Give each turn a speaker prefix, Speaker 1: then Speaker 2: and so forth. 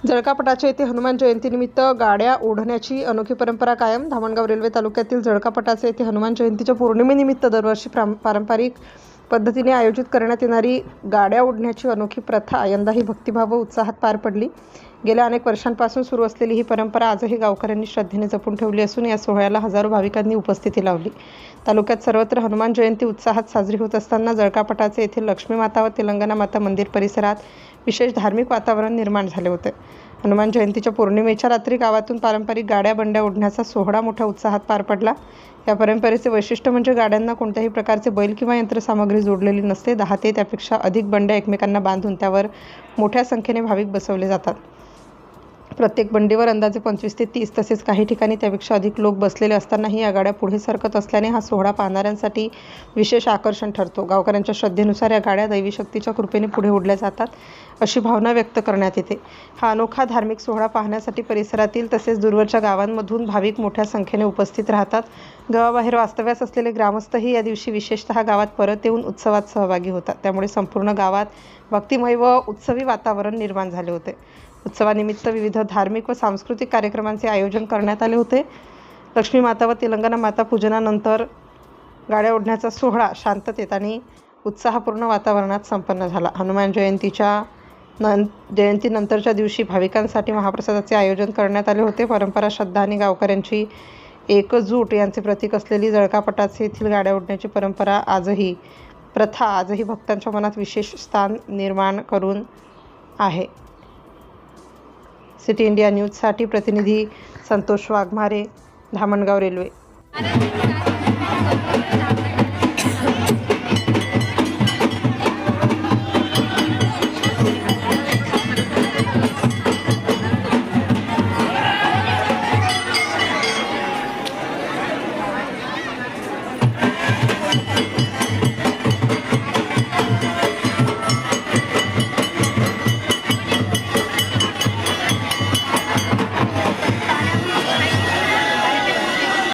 Speaker 1: जळकापटाच्या येथे हनुमान जयंतीनिमित्त गाड्या ओढण्याची अनोखी परंपरा कायम. धामणगाव रेल्वे तालुक्यातील जळकापटाच्या येथे हनुमान जयंतीच्या पौर्णिमेनिमित्त दरवर्षी पारंपरिक पद्धतीने आयोजित करण्यात येणारी गाड्या ओढण्याची अनोखी प्रथा यंदाही भक्तिभाव व उत्साहात पार पडली. गेल्या अनेक वर्षांपासून सुरू असलेली ही परंपरा आजही गावकऱ्यांनी श्रद्धेने जपून ठेवली असून या सोहळ्याला हजारो भाविकांनी उपस्थिती लावली. तालुक्यात सर्वत्र हनुमान जयंती उत्साहात साजरी होत असताना जळकापटाचे येथील लक्ष्मी माता व तेलंगणा माता मंदिर परिसरात विशेष धार्मिक वातावरण निर्माण झाले होते. हनुमान जयंतीच्या पौर्णिमेच्या रात्री गावातून पारंपरिक गाड्या बंड्या ओढण्याचा सोहळा मोठ्या उत्साहात पार पडला. या परंपरेचे वैशिष्ट्य म्हणजे गाड्यांना कोणत्याही प्रकारचे बैल किंवा यंत्रसामग्री जोडलेली नसते. 10 ते त्यापेक्षा अधिक बंड्या एकमेकांना बांधून त्यावर मोठ्या संख्येने भाविक बसवले जातात. प्रत्येक बंडीवर अंदाजे 25 ते 30 तसेच काही ठिकाणी त्यापेक्षा अधिक लोक बसलेले असतानाही या गाड्या पुढे सरकत असल्याने हा सोहळा पाहणाऱ्यांसाठी विशेष आकर्षण ठरतो. गावकऱ्यांच्या श्रद्धेनुसार या गाड्या दैवी शक्तीच्या कृपेने पुढे ओढल्या जातात अशी भावना व्यक्त करण्यात येते. हा अनोखा धार्मिक सोहळा पाहण्यासाठी परिसरातील तसेच दूरवरच्या गावांमधून भाविक मोठ्या संख्येने उपस्थित राहतात. गावाबाहेर वास्तव्यास असलेले ग्रामस्थही या दिवशी विशेषतः गावात परत येऊन उत्सवात सहभागी होतात. त्यामुळे संपूर्ण गावात भक्तिमय व उत्सवी वातावरण निर्माण झाले होते. उत्सवानिमित्त विविध धार्मिक व सांस्कृतिक कार्यक्रमांचे आयोजन करण्यात आले होते. लक्ष्मी माता व तेलंगणा माता पूजनानंतर गाड्या ओढण्याचा सोहळा शांततेत आणि उत्साहपूर्ण वातावरणात संपन्न झाला. हनुमान जयंतीनंतरच्या दिवशी भाविकांसाठी महाप्रसादाचे आयोजन करण्यात आले होते. परंपरा, श्रद्धा आणि गावकऱ्यांची एकजूट यांचे प्रतीक असलेली जळकापटाचे येथील गाड्या ओढण्याची प्रथा आजही भक्तांच्या मनात विशेष स्थान निर्माण करून आहे. सिटी इंडिया न्यूजसाठी प्रतिनिधी संतोष वाघमारे, धामणगाव रेल्वे.